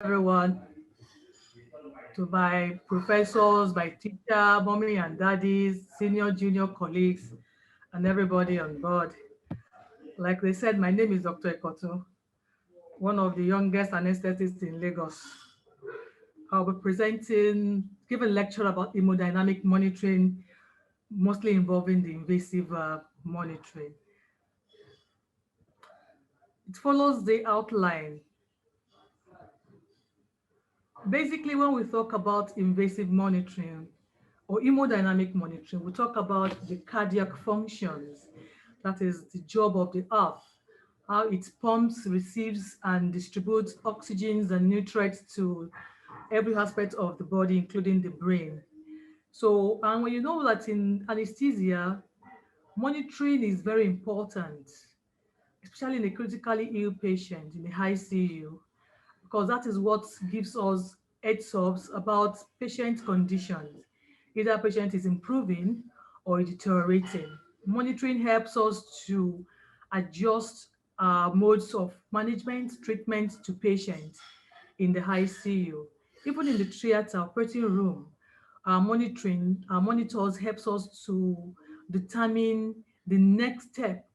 Everyone, to my professors, my teacher, mommy and daddies, senior, junior colleagues, and everybody on board. Like they said, my name is Dr. Ikotun, one of the youngest anesthetists in Lagos. I'll be giving a lecture about hemodynamic monitoring, mostly involving the invasive monitoring. It follows the outline. Basically, when we talk about invasive monitoring or hemodynamic monitoring, we talk about the cardiac functions. That is the job of the heart, how it pumps, receives, and distributes oxygens and nutrients to every aspect of the body, including the brain. So, and when you know that in anesthesia, monitoring is very important, especially in a critically ill patient in the ICU, because that is what gives us heads ups about patient conditions. Either patient is improving or deteriorating. Monitoring helps us to adjust modes of management, treatment to patients in the ICU. Even in the theater operating room, our monitors helps us to determine the next step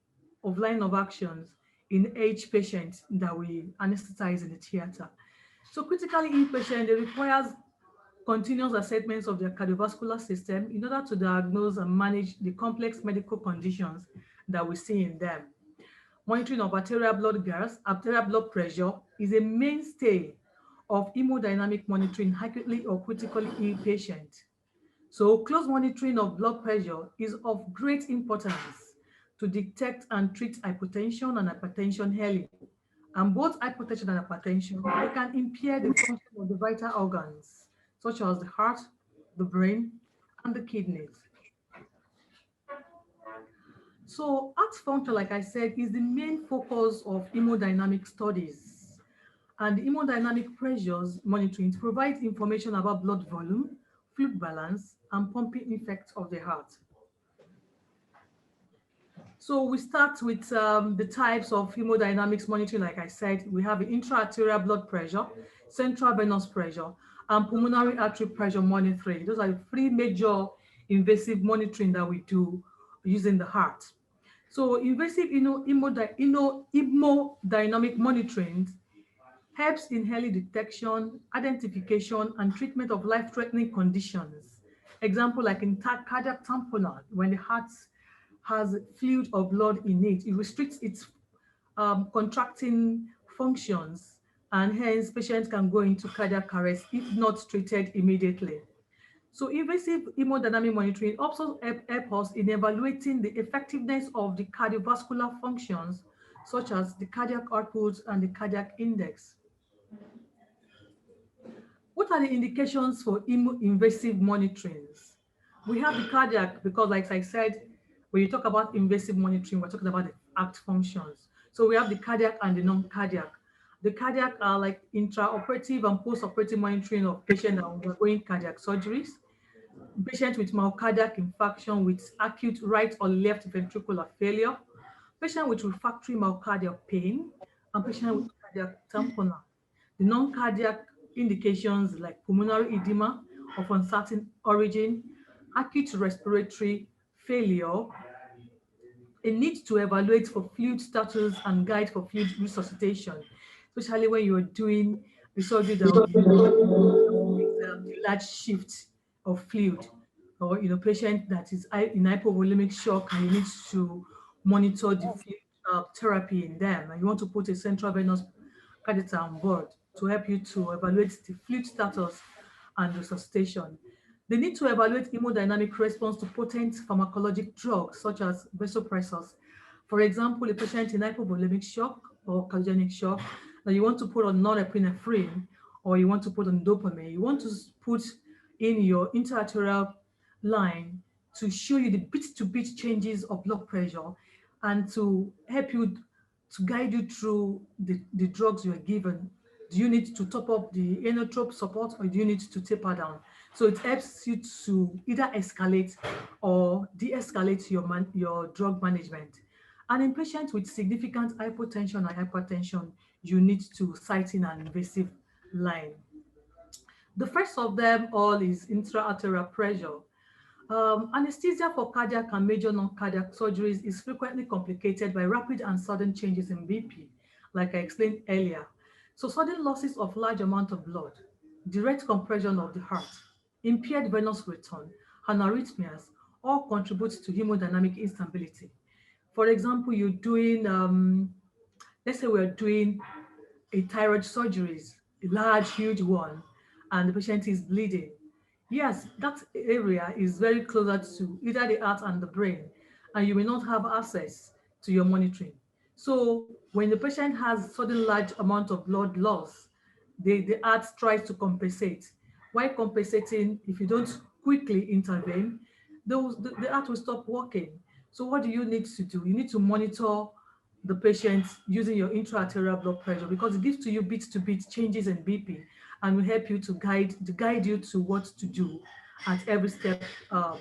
of line of actions in each patient that we anesthetize in the theater. So critically ill patient, it requires continuous assessments of their cardiovascular system in order to diagnose and manage the complex medical conditions that we see in them. Monitoring of arterial blood gas, arterial blood pressure is a mainstay of hemodynamic monitoring acutely or critically ill patients. So close monitoring of blood pressure is of great importance to detect and treat hypotension and hypertension early. And both hypertension and hypertension, they can impair the function of the vital organs, such as the heart, the brain, and the kidneys. So heart function, like I said, is the main focus of hemodynamic studies. And hemodynamic pressures monitoring provides information about blood volume, fluid balance, and pumping effect of the heart. So we start with the types of hemodynamics monitoring. Like I said, we have the intra-arterial blood pressure, central venous pressure, and pulmonary artery pressure monitoring. Those are the three major invasive monitoring that we do using the heart. So invasive hemodynamic monitoring helps in early detection, identification, and treatment of life-threatening conditions. Example like in cardiac tamponade, when the heart has fluid or blood in it, it restricts its contracting functions, and hence patients can go into cardiac arrest if not treated immediately. So invasive hemodynamic monitoring also help us in evaluating the effectiveness of the cardiovascular functions, such as the cardiac output and the cardiac index. What are the indications for invasive monitorings? We have the cardiac, because like I said, when you talk about invasive monitoring, we're talking about the act functions. So we have the cardiac and the non-cardiac. The cardiac are like intraoperative and post-operative monitoring of patients that are undergoing cardiac surgeries, patients with myocardial infarction with acute right or left ventricular failure, patient with refractory myocardial pain, and patient with cardiac tamponade. The non-cardiac indications like pulmonary edema of uncertain origin, acute respiratory failure, a need to evaluate for fluid status and guide for fluid resuscitation, especially when you're doing the surgery that the large shift of fluid, or patient that is in hypovolemic shock and you need to monitor the fluid therapy in them, and you want to put a central venous catheter on board to help you to evaluate the fluid status and resuscitation. They need to evaluate hemodynamic response to potent pharmacologic drugs such as vasopressors. For example, a patient in hypovolemic shock or cardiogenic shock that you want to put on norepinephrine or you want to put on dopamine, you want to put in your intra-arterial line to show you the beat-to-beat changes of blood pressure and to help you, to guide you through the drugs you are given. Do you need to top up the inotrope support or do you need to taper down? So it helps you to either escalate or de-escalate your drug management. And in patients with significant hypotension and hypertension, you need to cite in an invasive line. The first of them all is intra-arterial pressure. Anesthesia for cardiac and major non-cardiac surgeries is frequently complicated by rapid and sudden changes in BP, like I explained earlier. So sudden losses of large amount of blood, direct compression of the heart, impaired venous return, and arrhythmias all contribute to hemodynamic instability. For example, you're doing, let's say we're doing a thyroid surgeries, a large, huge one, and the patient is bleeding. Yes, that area is very closer to either the heart and the brain, and you may not have access to your monitoring. So when the patient has sudden large amount of blood loss, the heart tries to compensate. While compensating, if you don't quickly intervene, the heart will stop working. So what do you need to do? You need to monitor the patient using your intra-arterial blood pressure, because it gives to you beat-to-beat changes in BP and will help you to guide you to what to do at every step of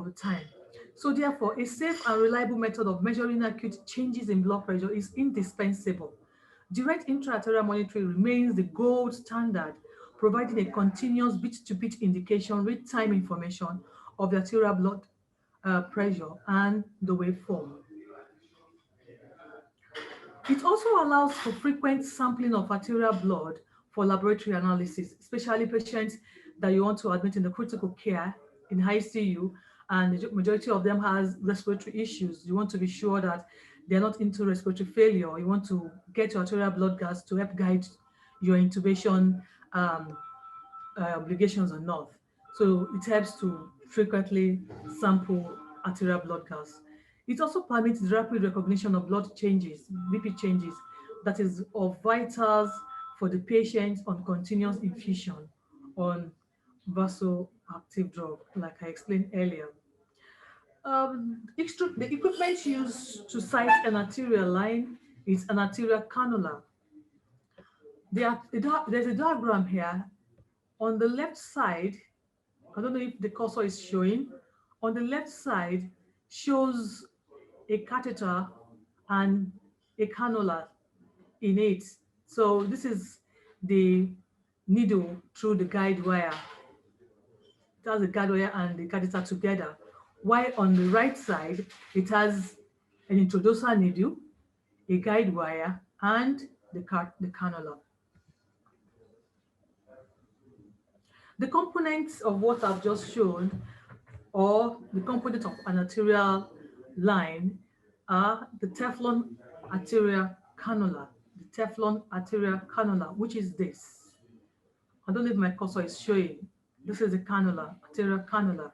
the time. So therefore, a safe and reliable method of measuring acute changes in blood pressure is indispensable. Direct intra-arterial monitoring remains the gold standard, providing a continuous beat-to-beat indication, real-time information of the arterial blood pressure and the waveform. It also allows for frequent sampling of arterial blood for laboratory analysis, especially patients that you want to admit in the critical care in ICU, and the majority of them has respiratory issues. You want to be sure that they're not into respiratory failure. You want to get your arterial blood gas to help guide your intubation obligations or not. So it helps to frequently sample arterial blood gas. It also permits the rapid recognition of blood changes, BP changes, that is of vitals for the patient on continuous infusion on vasoactive drug, like I explained earlier. The equipment used to sight an arterial line is an arterial cannula. There's a diagram here. On the left side, I don't know if the cursor is showing, on the left side shows a catheter and a cannula in it. So this is the needle through the guide wire. It has the guide wire and the catheter together. While on the right side, it has an introducer needle, a guide wire, and the cannula. The components of what I've just shown, or the component of an arterial line, are the Teflon arterial cannula. The Teflon arterial cannula, which is this. I don't know if my cursor is showing. This is the cannula, arterial cannula.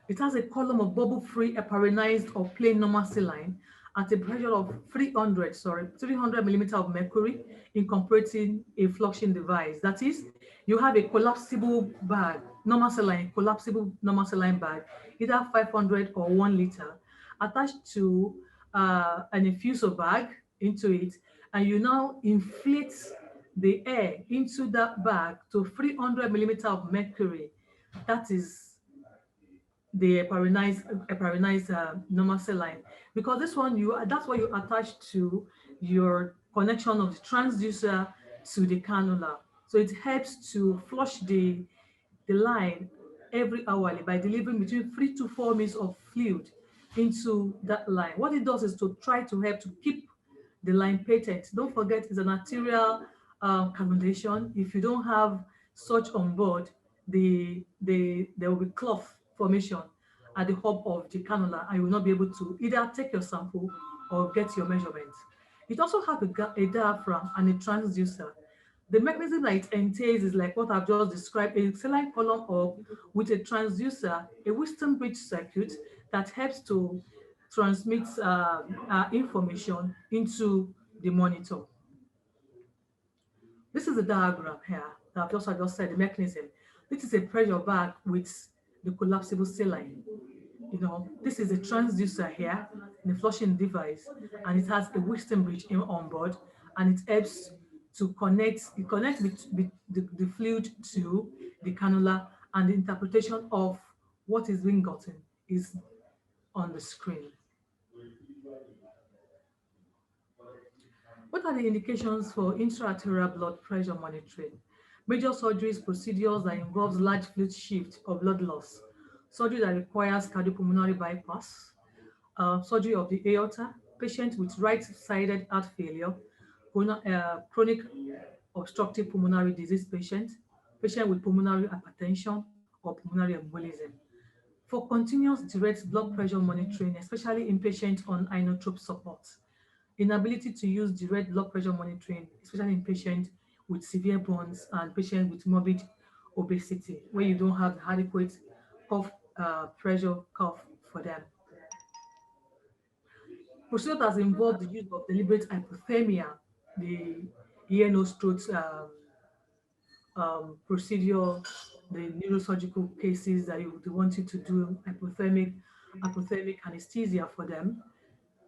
It has a column of bubble-free heparinized or plain normal saline at a pressure of 300 millimeter of mercury, incorporating a flushing device. That is, you have a collapsible bag, collapsible normal saline bag, either 500 or 1 liter, attached to an infuser bag into it, and you now inflate the air into that bag to 300 millimeter of mercury. That is the heparinized normal saline, because this one that's what you attach to your connection of the transducer to the cannula. So it helps to flush the line every hourly by delivering between 3 to 4 mils of fluid into that line. What it does is to try to help to keep the line patent. Don't forget, it's an arterial cannulation. If you don't have such on board, there will be cloth formation at the hub of the cannula, and you will not be able to either take your sample or get your measurements. It also has a diaphragm and a transducer. The mechanism that it entails is like what I've just described: a saline column up with a transducer, a Western bridge circuit that helps to transmit information into the monitor. This is the diagram here that I just said, the mechanism. This is a pressure bag with the collapsible saline. This is a transducer here, the flushing device, and it has a Western bridge on board, and it helps to connect the fluid to the cannula, and the interpretation of what is being gotten is on the screen. What are the indications for intra-arterial blood pressure monitoring? Major surgeries, procedures that involves large fluid shift or blood loss, surgery that requires cardiopulmonary bypass, surgery of the aorta, patient with right-sided heart failure, chronic obstructive pulmonary disease patient, patient with pulmonary hypertension or pulmonary embolism. For continuous direct blood pressure monitoring, especially in patients on inotrope support, inability to use direct blood pressure monitoring, especially in patients with severe burns and patients with morbid obesity, where you don't have adequate cuff pressure cuff for them. Procedure that involved the use of deliberate hypothermia, the ear, nose, throat procedure, the neurosurgical cases that they want you to do hypothermic anesthesia for them,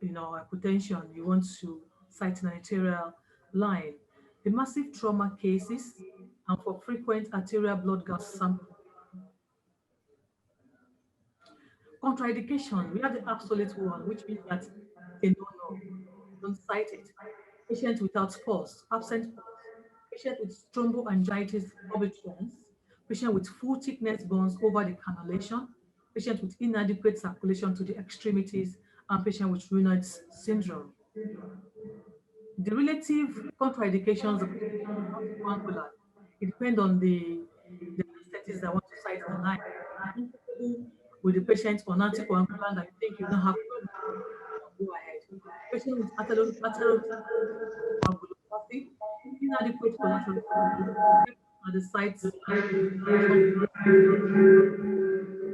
hypotension, you want to cite an arterial line, the massive trauma cases, and for frequent arterial blood gas sample. Contraindication, we have the absolute one, which means that it's a no-no, don't cite it. Patient without pulse, absent pulse, patient with thromboangiitis obliterans, patient with full thickness burns over the cannulation, patient with inadequate circulation to the extremities, and patient with Raynaud's syndrome. The relative contraindications of anticoagulant, it depends on the anesthetists that want to cite the line. If you're comfortable with the patient on anticoagulant that you think you don't have problem, go ahead. Patient with atherosclerosis, inadequate collateral at the sites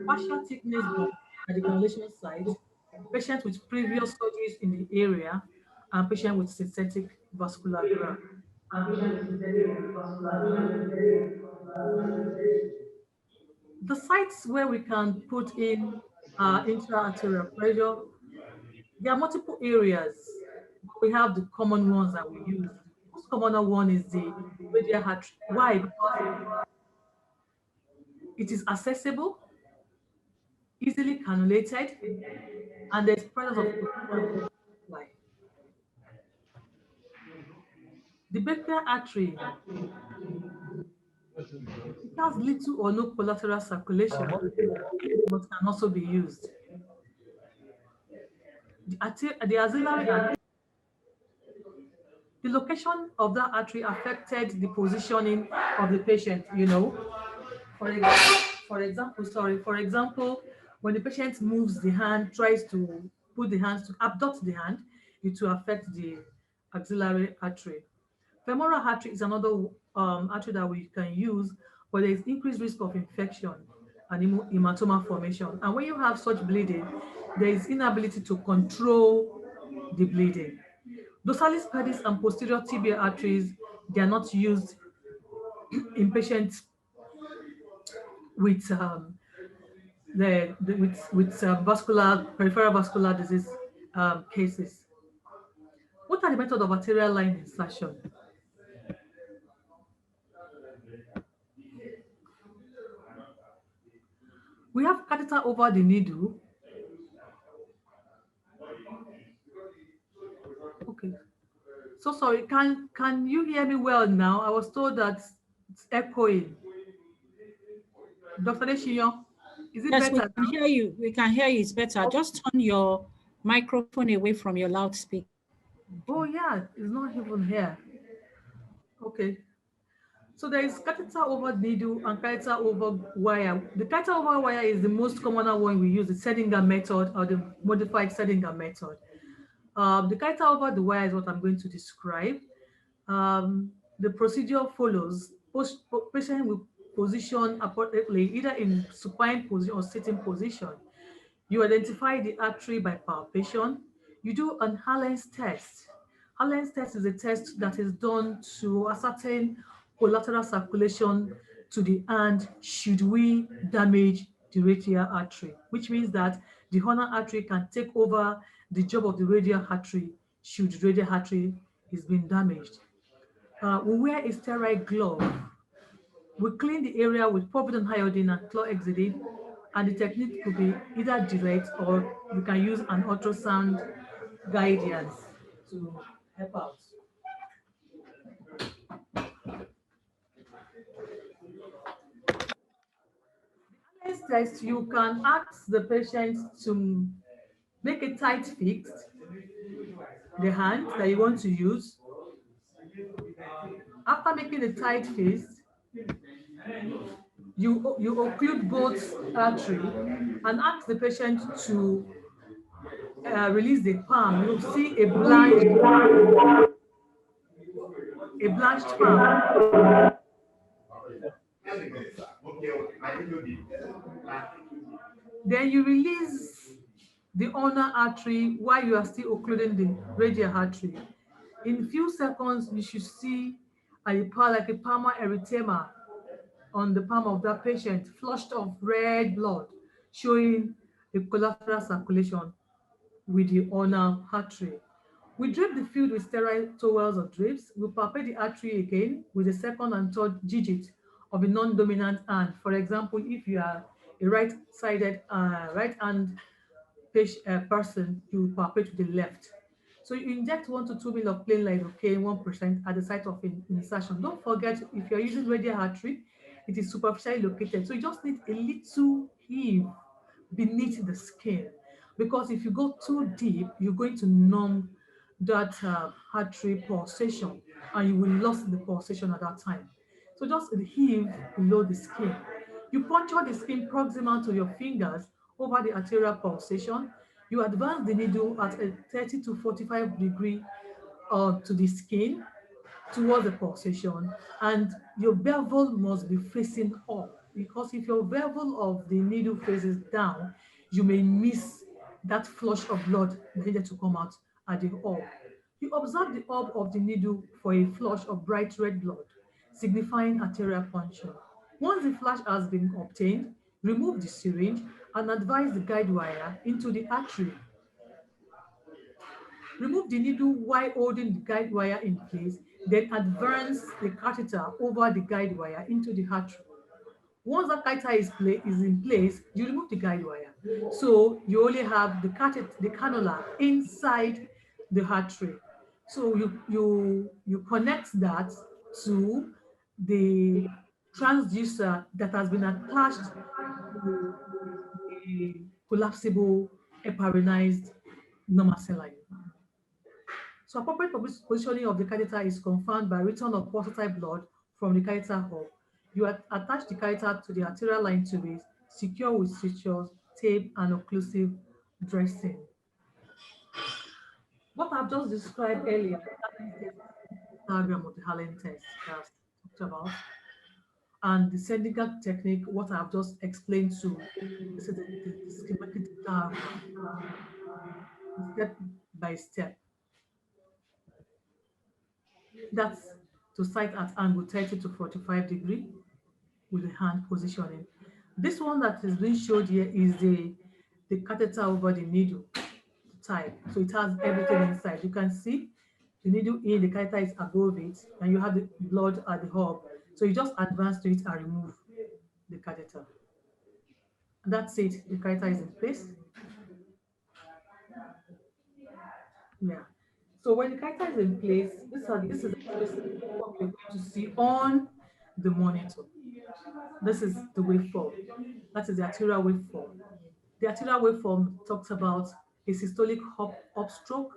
partial thickness bone at the cannulation site, patient with previous surgeries in the area, and patient with synthetic vascular graft. The sites where we can put in intra-arterial pressure, there are multiple areas. We have the common ones that we use. The most common one is the radial artery. Why? Because it is accessible, easily cannulated, and there's presence of continuous blood supply. The brachial artery, it has little or no collateral circulation, but can also be used. The axillary artery, the location of that artery affected the positioning of the patient. For example, when the patient moves the hand, tries to put the hands to abduct the hand, it will affect the axillary artery. Femoral artery is another artery that we can use, but there is increased risk of infection and hematoma formation. And when you have such bleeding, there is inability to control the bleeding. Dorsalis pedis and posterior tibial arteries, they are not used in patients with vascular peripheral vascular disease cases. What are the methods of arterial line insertion? We have catheter over the needle. Okay. So sorry, can you hear me well now? I was told that it's echoing. Dr. Deshiyon, is it Yes, we better can now? hear you. We can hear you. It's better. Just turn your microphone away from your loudspeaker. Oh yeah, it's not even here. Okay. So there is catheter over needle and catheter over wire. The catheter over wire is the most common one we use, the Sedinger method or the modified Sedinger method. The catheter over the wire is what I'm going to describe. The procedure follows. Patient will position appropriately, either in supine position or sitting position. You identify the artery by palpation. You do an Allen's test. Allen's test is a test that is done to ascertain collateral circulation to the hand should we damage the radial artery, which means that the ulnar artery can take over the job of the radial artery should the radial artery is being damaged. We wear a sterile glove. We clean the area with povidone iodine and chlorhexidine, and the technique could be either direct or you can use an ultrasound guidance to help out. test, you can ask the patient to make a tight fix, the hand that you want to use. After making the tight fist, you occlude both artery and ask the patient to release the palm. You'll see a blanched palm. Then you release the ulnar artery while you are still occluding the radial artery. In few seconds, you should see like a palmar erythema on the palm of that patient, flushed of red blood, showing a collateral circulation with the ulnar artery. We drape the field with sterile towels or drapes. We palpate the artery again with the second and third digit of a non-dominant hand. For example, if you are a right-sided, right-hand person, you palpate with the left. So you inject 1 to 2 ml of plain lidocaine 1% at the site of insertion. Don't forget, if you're using radial artery, it is superficially located. So you just need a little heave beneath the skin, because if you go too deep, you're going to numb that artery pulsation and you will lose the pulsation at that time. So just heave below the skin. You puncture the skin proximal to your fingers over the arterial pulsation. You advance the needle at a 30 to 45 degree to the skin towards the pulsation, and your bevel must be facing up, because if your bevel of the needle faces down, you may miss that flush of blood needed to come out at the hub. You observe the hub of the needle for a flush of bright red blood, signifying arterial puncture. Once the flash has been obtained, remove the syringe and advise the guide wire into the artery. Remove the needle while holding the guide wire in place, then advance the catheter over the guide wire into the artery. Once the catheter is in place, you remove the guide wire. So you only have the catheter, the cannula inside the artery. So you connect that to the transducer that has been attached to the collapsible heparinized normal saline. So appropriate positioning of the catheter is confirmed by return of positive blood from the catheter hub. You attach the catheter to the arterial line tubes, secure with sutures, tape, and occlusive dressing. What I've just described earlier, diagram of the Hallen test that I've talked about, and the Sendiga technique, what I've just explained to, this is the schematic diagram, step by step. That's to sight at angle 30 to 45 degree with the hand positioning. This one that is being showed here is the catheter over the needle type. So it has everything inside. You can see the needle in, the catheter is above it, and you have the blood at the hub. So you just advance to it and remove the catheter. And that's it. The catheter is in place. Yeah. So when the catheter is in place, this is what you're going to see on the monitor. This is the waveform. That is the arterial waveform. The arterial waveform talks about a systolic upstroke,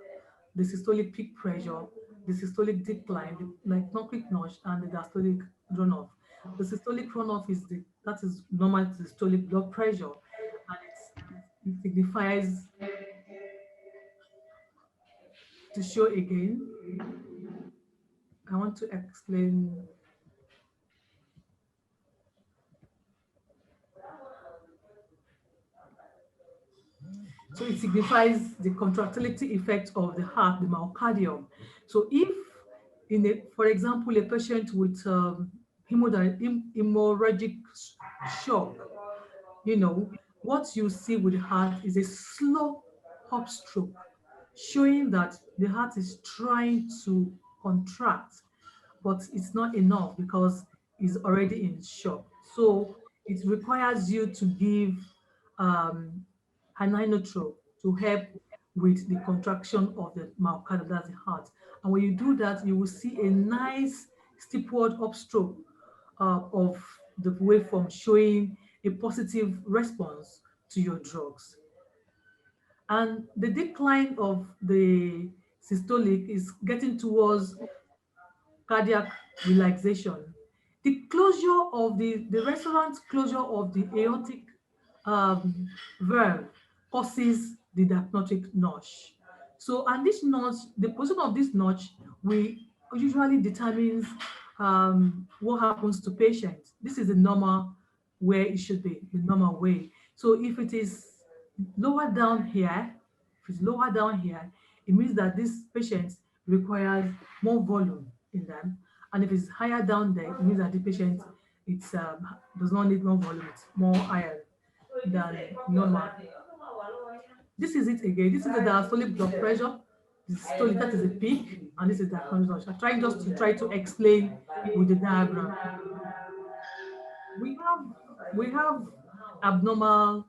the systolic peak pressure, the systolic decline, the quick notch, and the diastolic runoff. The systolic runoff that is normal systolic blood pressure, and it signifies, to show again, I want to explain. So it signifies the contractility effect of the heart, the myocardium. So if, for example, a patient with hemorrhagic shock, what you see with the heart is a slow upstroke, showing that the heart is trying to contract, but it's not enough because it's already in shock. So it requires you to give inotrope to help with the contraction of the myocardium, that's the heart. And when you do that, you will see a nice steepward upstroke of the waveform, showing a positive response to your drugs. And the decline of the systolic is getting towards cardiac relaxation. The closure of the resonant closure of the aortic valve causes the diapnotic notch. So, and this notch, the position of this notch, we usually determines what happens to patients. This is the normal where it should be, the normal way. So, if it is lower down here, if it's lower down here, it means that this patient requires more volume in them. And if it's higher down there, it means that the patient does not need more volume, it's more iron than normal. This is it again. This is the diastolic blood pressure. The systolic, that is a peak, and this is the diastolic. I'm trying just to try to explain with the diagram. We have we have abnormal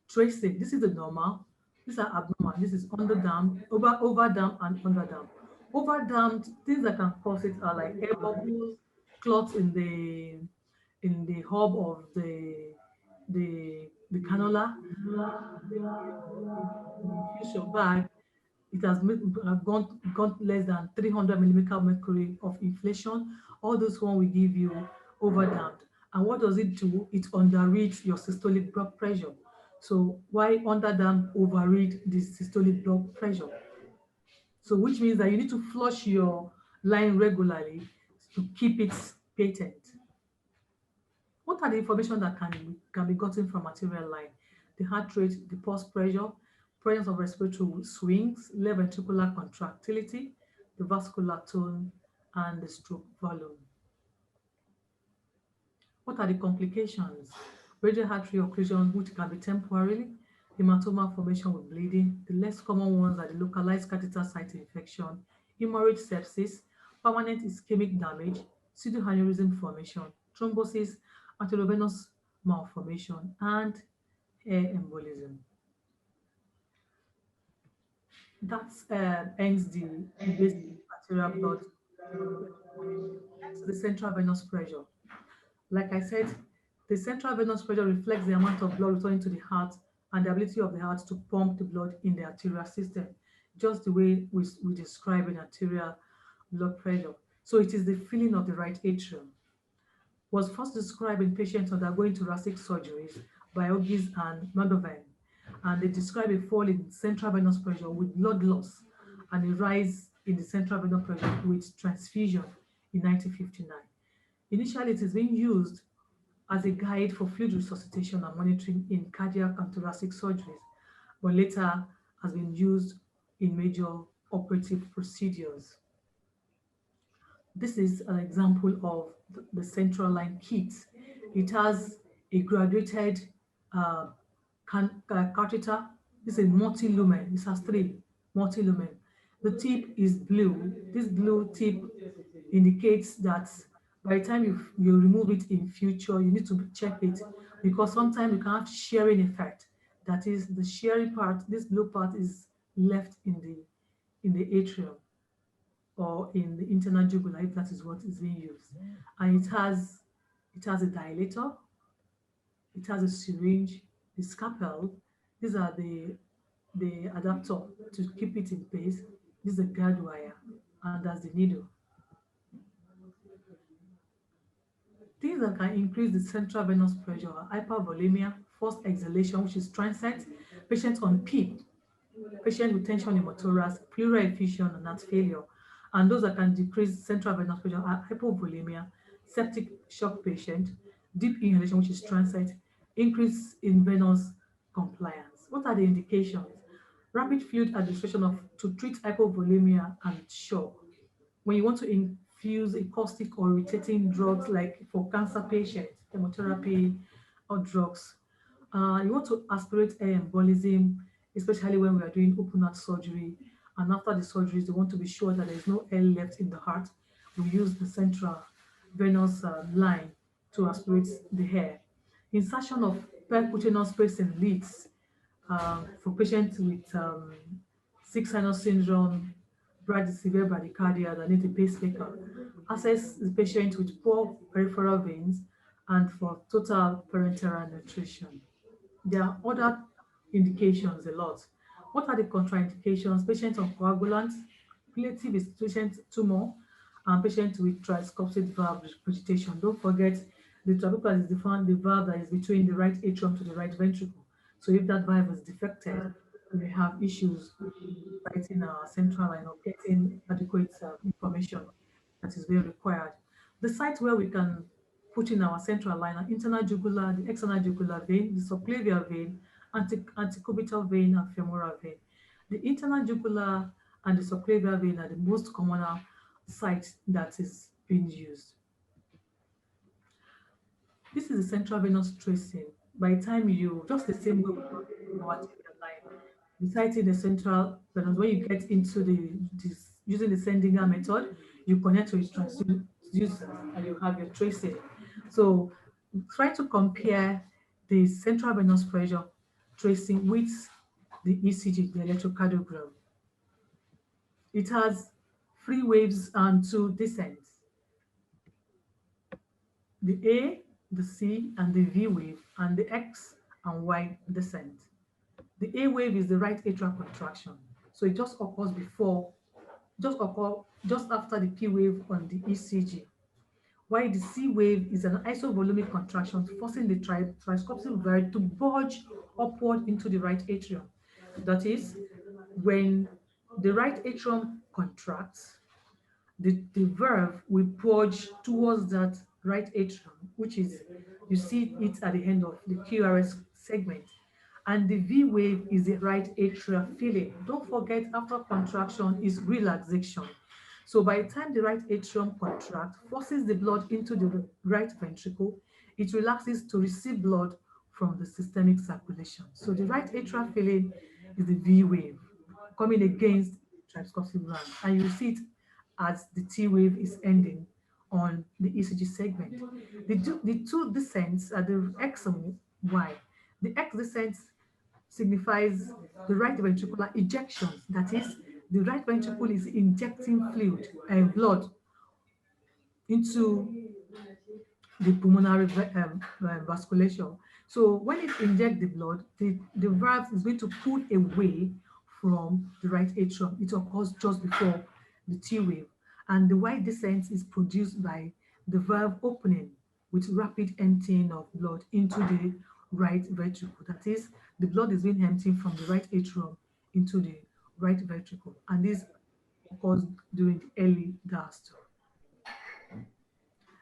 tracing. This is the normal. These are abnormal. This is underdamped, overdamped, and underdamped. Overdamped, things that can cause it are like air bubbles, clots in the hub of the cannula, the infusion bag. It has gone less than 300 millimeter mercury of inflation. All those one will give you overdamped. And what does it do? It underreads your systolic blood pressure. So why underdamped overread the systolic blood pressure? So which means that you need to flush your line regularly to keep it patent. What are the information that can be gotten from arterial line? The heart rate, the pulse pressure, presence of respiratory swings, left ventricular contractility, the vascular tone, and the stroke volume. What are the complications? Radial artery occlusion, which can be temporarily, hematoma formation with bleeding. The less common ones are the localized catheter site infection, hemorrhage sepsis, permanent ischemic damage, pseudoaneurysm formation, thrombosis, arteriovenous malformation, and air embolism. That ends the basic arterial blood. Next, the central venous pressure. Like I said, the central venous pressure reflects the amount of blood returning to the heart and the ability of the heart to pump the blood in the arterial system, just the way we describe in arterial blood pressure. So it is the filling of the right atrium. Was first described in patients undergoing thoracic surgeries by Ogis and Madovan, and they describe a fall in central venous pressure with blood loss and a rise in the central venous pressure with transfusion in 1959. Initially, it is being used as a guide for fluid resuscitation and monitoring in cardiac and thoracic surgeries, but later has been used in major operative procedures. This is an example of the central line kit. It has a graduated catheter. This is multi-lumen. This has three multi-lumen. The tip is blue. This blue tip indicates that by the time you remove it in future, you need to check it because sometimes you can have shearing effect. That is, the shearing part, this blue part is left in the atrium or in the internal jugular, if that is what is being used. And it has a dilator, it has a syringe, the scalpel. These are the adapter to keep it in place. This is a guide wire, and that's the needle. Things that can increase the central venous pressure are hypervolemia, forced exhalation, which is transient, patients on PEEP, patient with tension pneumothorax, pleural effusion, and heart failure. And those that can decrease central venous pressure are hypovolemia, septic shock patient, deep inhalation, which is transient, increase in venous compliance. What are the indications? Rapid fluid administration to treat hypovolemia and shock. When you want to infuse a caustic or irritating drugs like for cancer patients, chemotherapy or drugs. You want to aspirate air embolism, especially when we are doing open heart surgery. And after the surgeries, they want to be sure that there is no air left in the heart. We use the central venous line to aspirate the air. Insertion of percutaneous spacing leads for patients with sick sinus syndrome, severe bradycardia that need a pacemaker. Assess the patient with poor peripheral veins and for total parenteral nutrition. There are other indications a lot. What are the contraindications? Patients on coagulants, palliative is patient tumor, and patient with tricuspid valve regurgitation. Don't forget, the trabeculum is the valve that is between the right atrium to the right ventricle. So if that valve is defected, we may have issues writing our central line or getting adequate information that is being required. The site where we can put in our central line are internal jugular, the external jugular vein, the subclavian vein, antecubital vein, and femoral vein. The internal jugular and the subclavian vein are the most common sites that is being used. This is the central venous tracing. By the time you, just the same way we do our arterial line, besides the central venous, when you get into this, using the Sendinger method, you connect to its transducer and you have your tracing. So try to compare the central venous pressure tracing with the ECG, the electrocardiogram. It has three waves and two descents. The A, the C, and the V wave, and the X and Y descent. The A wave is the right atrial contraction. So it just occurs just after the P wave on the ECG. While the C wave is an isovolumic contraction forcing the tricuspid valve to bulge upward into the right atrium. That is, when the right atrium contracts, the valve will bulge towards that right atrium, which is, you see it at the end of the QRS segment. And the V wave is the right atrial filling. Don't forget, after contraction is relaxation. So by the time the right atrium contracts, forces the blood into the right ventricle, it relaxes to receive blood from the systemic circulation. So the right atrial filling is the V wave coming against the tricuspid valve, and you see it as the T wave is ending on the ECG segment. The two descents are the X and Y. The X descent signifies the right ventricular ejections. That is, the right ventricle is injecting fluid and blood into the pulmonary vasculation. So when it injects the blood, the valve is going to pull away from the right atrium. It occurs just before the T wave. And the Y descent is produced by the valve opening with rapid emptying of blood into the right ventricle. That is, the blood is being emptied from the right atrium into the right ventricle. And this occurs during the early diastole.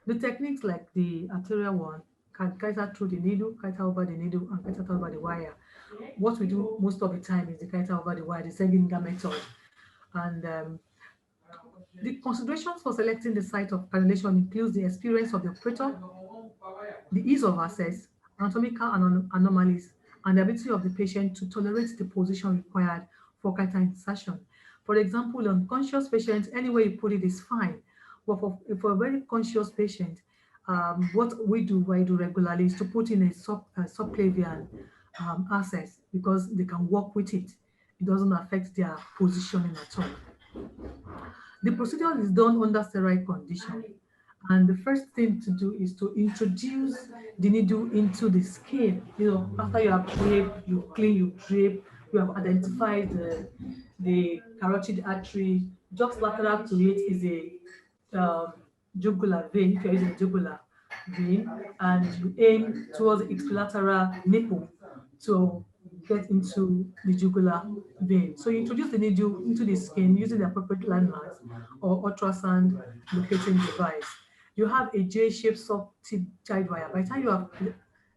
The techniques like the arterial one, catheter through the needle, catheter over the needle, and catheter over the wire. What we do most of the time is the catheter over the wire, the Sendinger method. And the considerations for selecting the site of cannulation includes the experience of the operator, the ease of access, anatomical anomalies, and the ability of the patient to tolerate the position required for catheter insertion. For example, unconscious patients, any way you put it is fine. But for a very conscious patient, what I do regularly is to put in a subclavian access because they can work with it. It doesn't affect their positioning at all. The procedure is done under sterile condition. And the first thing to do is to introduce the needle into the skin. After you have draped, you clean, you drape, you have identified the carotid artery. Just lateral to it is a jugular vein, if you're using a jugular vein, and you aim towards the ipsilateral nipple to get into the jugular vein. So you introduce the needle into the skin using the appropriate landmarks or ultrasound locating device. You have a J-shaped soft-tip guide wire. By the time you have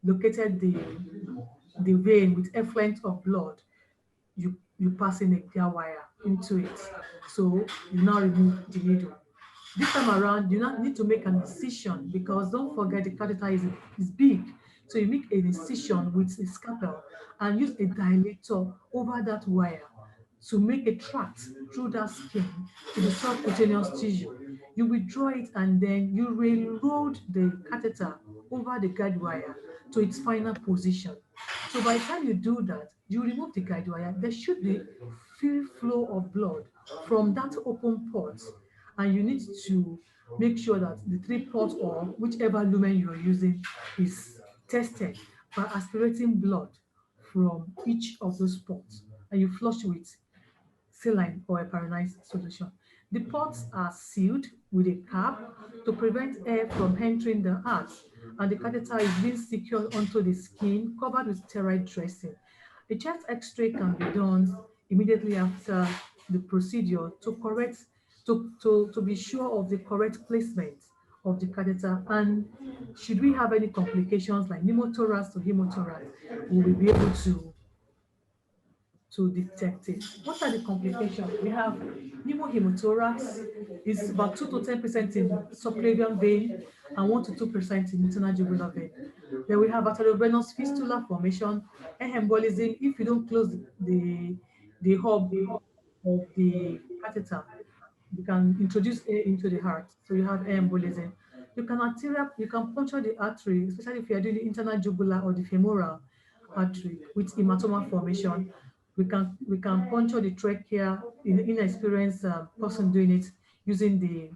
located the vein with effluent of blood, you pass in a clear wire into it. So you now remove the needle. This time around, you not need to make an incision because don't forget the catheter is big. So you make an incision with a scalpel and use a dilator over that wire to make a tract through that skin to the subcutaneous tissue. You withdraw it and then you railroad the catheter over the guide wire to its final position. So by the time you do that, you remove the guide wire, there should be free flow of blood from that open port, and you need to Make sure that the 3 port or whichever lumen you are using is tested by aspirating blood from each of those ports, and you flush with saline or a heparinized solution. The ports are sealed with a cap to prevent air from entering the heart, and the catheter is being secured onto the skin, covered with sterile dressing. A chest X-ray can be done immediately after the procedure to be sure of the correct placement of the catheter, and should we have any complications like pneumothorax to hemothorax, we will be able to detect it. What are the complications? We have pneumohemothorax, is about 2 to 10% in subclavian vein and 1 to 2% in internal jugular vein. Then we have arteriovenous fistula formation, embolism. If you don't close the hub of the catheter, you can introduce air into the heart, so you have air embolism. You can puncture the artery, especially if you are doing the internal jugular or the femoral artery with hematoma formation. We can puncture the trachea in an inexperienced person doing it using the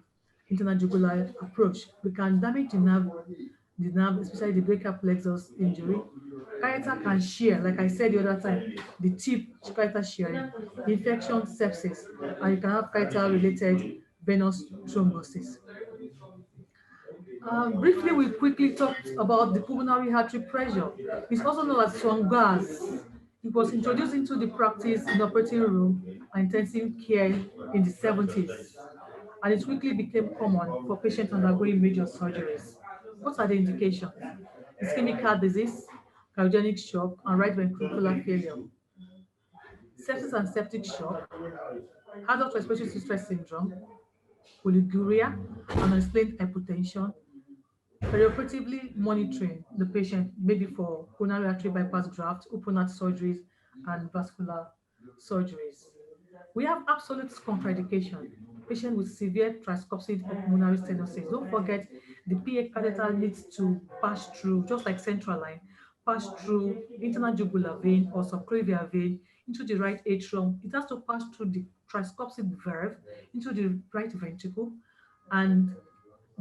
internal jugular approach. We can damage the nerve, especially the brachial plexus injury. Catheter can shear, like I said the other time, the tip catheter shearing, infection, sepsis, and you can have catheter-related venous thrombosis. Briefly, we quickly talked about the pulmonary artery pressure. It's also known as swangaz. It was introduced into the practice in operating room and intensive care in the 70s, and it quickly became common for patients undergoing major surgeries. What are the indications? Ischemic heart disease, cardiogenic shock, and right ventricular failure. Sepsis and septic shock, adult respiratory distress syndrome, oliguria, and unexplained hypotension. Perioperatively monitoring the patient, maybe for coronary artery bypass graft, open heart surgeries, and vascular surgeries. We have absolute contraindication. Patient with severe tricuspid pulmonary stenosis. Don't forget, the PA catheter needs to pass through, just like central line, pass through internal jugular vein or subclavian vein into the right atrium. It has to pass through the tricuspid valve into the right ventricle and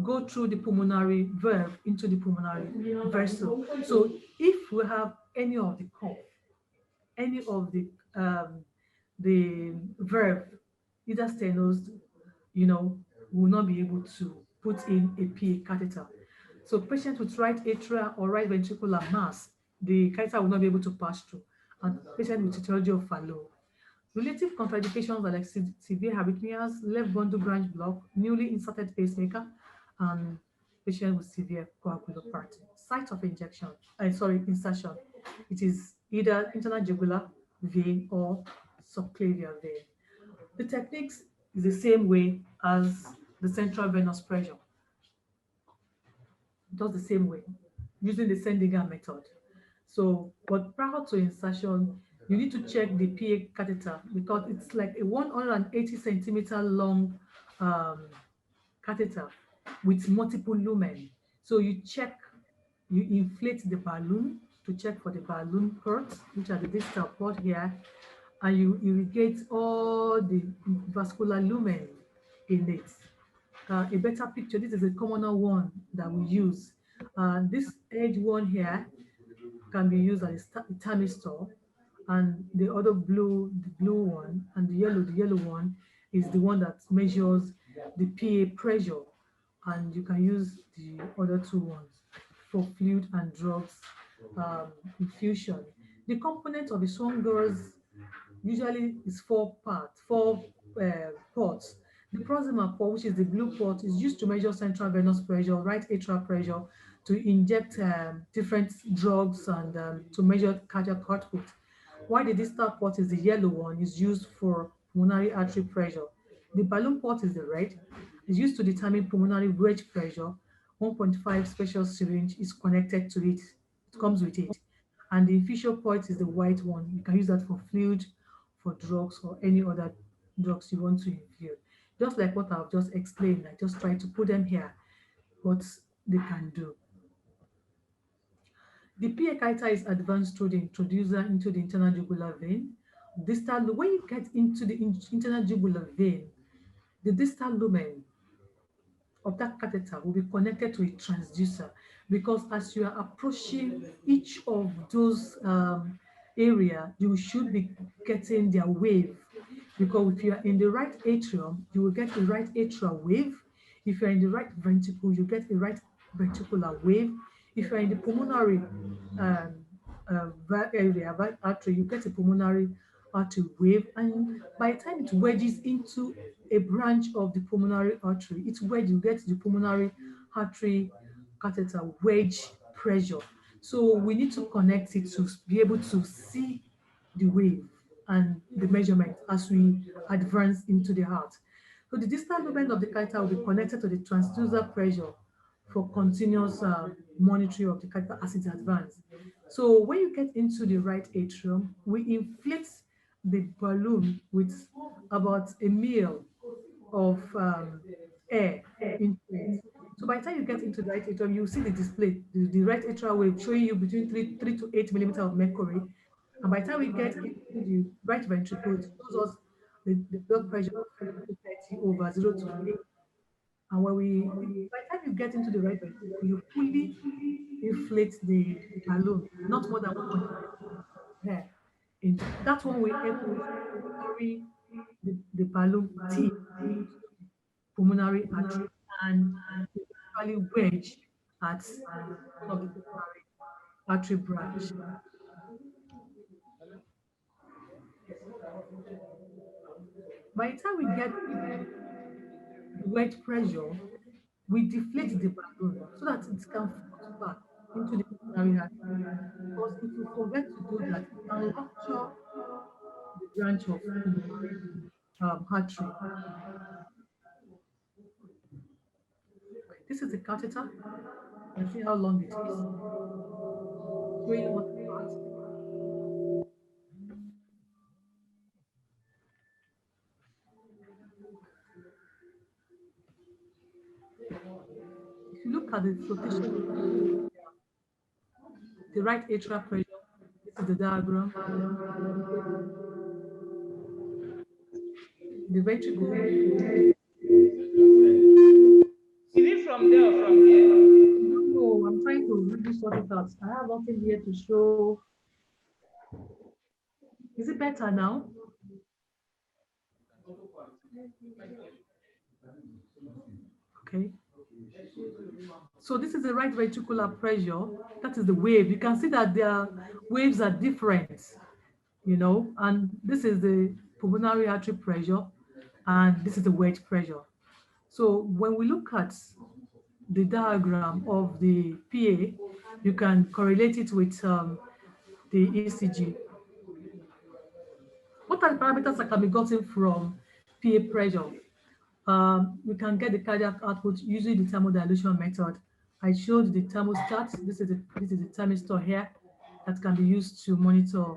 go through the pulmonary valve into the pulmonary vessel. So if we have any of the cough, any of the valve either stenosed, we will not be able to put in a PA catheter. So patients with right atrial or right ventricular mass, the catheter will not be able to pass through. And patients with etiology of Fallot. Relative contraindications are like severe arrhythmias, left bundle branch block, newly inserted pacemaker, and patient with severe coagulopathy. Site of insertion. It is either internal jugular vein or subclavian vein. The techniques is the same way as the central venous pressure, just the same way, using the Sendigan method. So, but prior to insertion, you need to check the PA catheter because it's like a 180 centimeter long catheter with multiple lumen. So you inflate the balloon to check for the balloon ports, which are the distal port here, and you irrigate all the vascular lumen in it. A better picture, this is a commoner one that we use. This edge one here can be used as a thermistor, and the other the blue one, and the yellow one is the one that measures the PA pressure, and you can use the other two ones for fluid and drugs infusion. The component of the swangers usually is four ports. The proximal port, which is the blue port, is used to measure central venous pressure, right atrial pressure, to inject different drugs and to measure cardiac output. While the distal port is the yellow one, is used for pulmonary artery pressure. The balloon port is the red, is used to determine pulmonary wedge pressure. 1.5 special syringe is connected to it. It comes with it. And the infusion port is the white one. You can use that for fluid, for drugs, or any other drugs you want to infuse. Just like what I've just explained, I just try to put them here, what they can do. The PA catheter is advanced through the introducer into the internal jugular vein. When you get into the internal jugular vein, the distal lumen of that catheter will be connected to a transducer, because as you are approaching each of those area, you should be getting their wave. Because if you are in the right atrium, you will get a right atrial wave. If you're in the right ventricle, you get a right ventricular wave. If you're in the pulmonary um, area, artery, you get a pulmonary artery wave. And by the time it wedges into a branch of the pulmonary artery, it's where you get the pulmonary artery catheter wedge pressure. So we need to connect it to be able to see the wave and the measurement as we advance into the heart. So the distal movement of the catheter will be connected to the transducer pressure for continuous monitoring of the catheter as it advances. So when you get into the right atrium, we inflate the balloon with about a ml of air into it. So by the time you get into the right atrium, you see the display, the right atrial wave showing you between 3 to 8 millimeters of mercury. And by the time we get into the right ventricle, it shows us the blood pressure of 30 over 0 to 8. And by the time you get into the right ventricle, you fully inflate the balloon, not more than 1.5 air. That's when we help us carry the balloon T pulmonary artery and usually wedge at one of the pulmonary artery branch. By the time we get the wedge pressure, we deflate the balloon so that it can float back into the pulmonary artery. Because if you forget to do that, it can rupture the branch of pulmonary artery. This is the catheter. You can see how long it is, showing all the parts. If you look at the flotation of the right atrial pressure, this is the diagram. The ventricle. Is it from there or from here? No, I'm trying to really sort it out. I have nothing here to show. Is it better now? Okay. So this is the right ventricular pressure. That is the wave. You can see that their waves are different, and this is the pulmonary artery pressure, and this is the wedge pressure. So when we look at the diagram of the PA, you can correlate it with the ECG. What are the parameters that can be gotten from PA pressure? We can get the cardiac output using the thermodilution method. I showed the thermostat. This is the thermistor here that can be used to monitor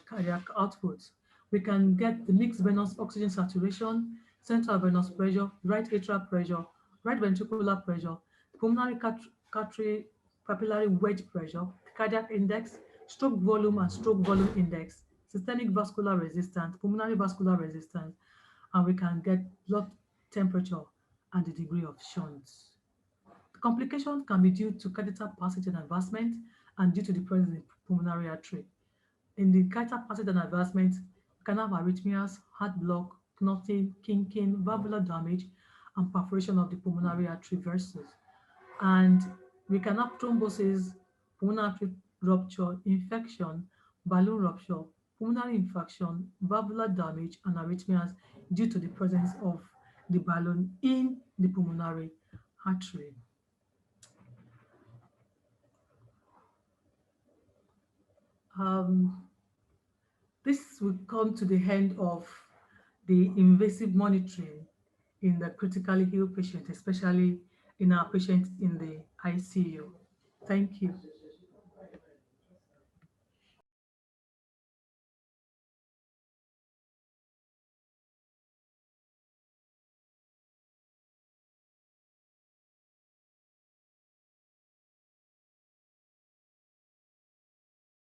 cardiac output. We can get the mixed venous oxygen saturation, central venous pressure, right atrial pressure, right ventricular pressure, pulmonary capillary wedge pressure, cardiac index, stroke volume and stroke volume index, systemic vascular resistance, pulmonary vascular resistance, and we can get blood temperature and the degree of shunt. The complications can be due to catheter passage and advancement and due to the presence of pulmonary artery. In the catheter passage and advancement, we can have arrhythmias, heart block, clotting, kinking, valvular damage, and perforation of the pulmonary artery vessels. And we can have thrombosis, pulmonary artery rupture, infection, balloon rupture, pulmonary infarction, valvular damage, and arrhythmias due to the presence of the balloon in the pulmonary artery. This will come to the end of the invasive monitoring in the critically ill patient, especially in our patients in the ICU. Thank you.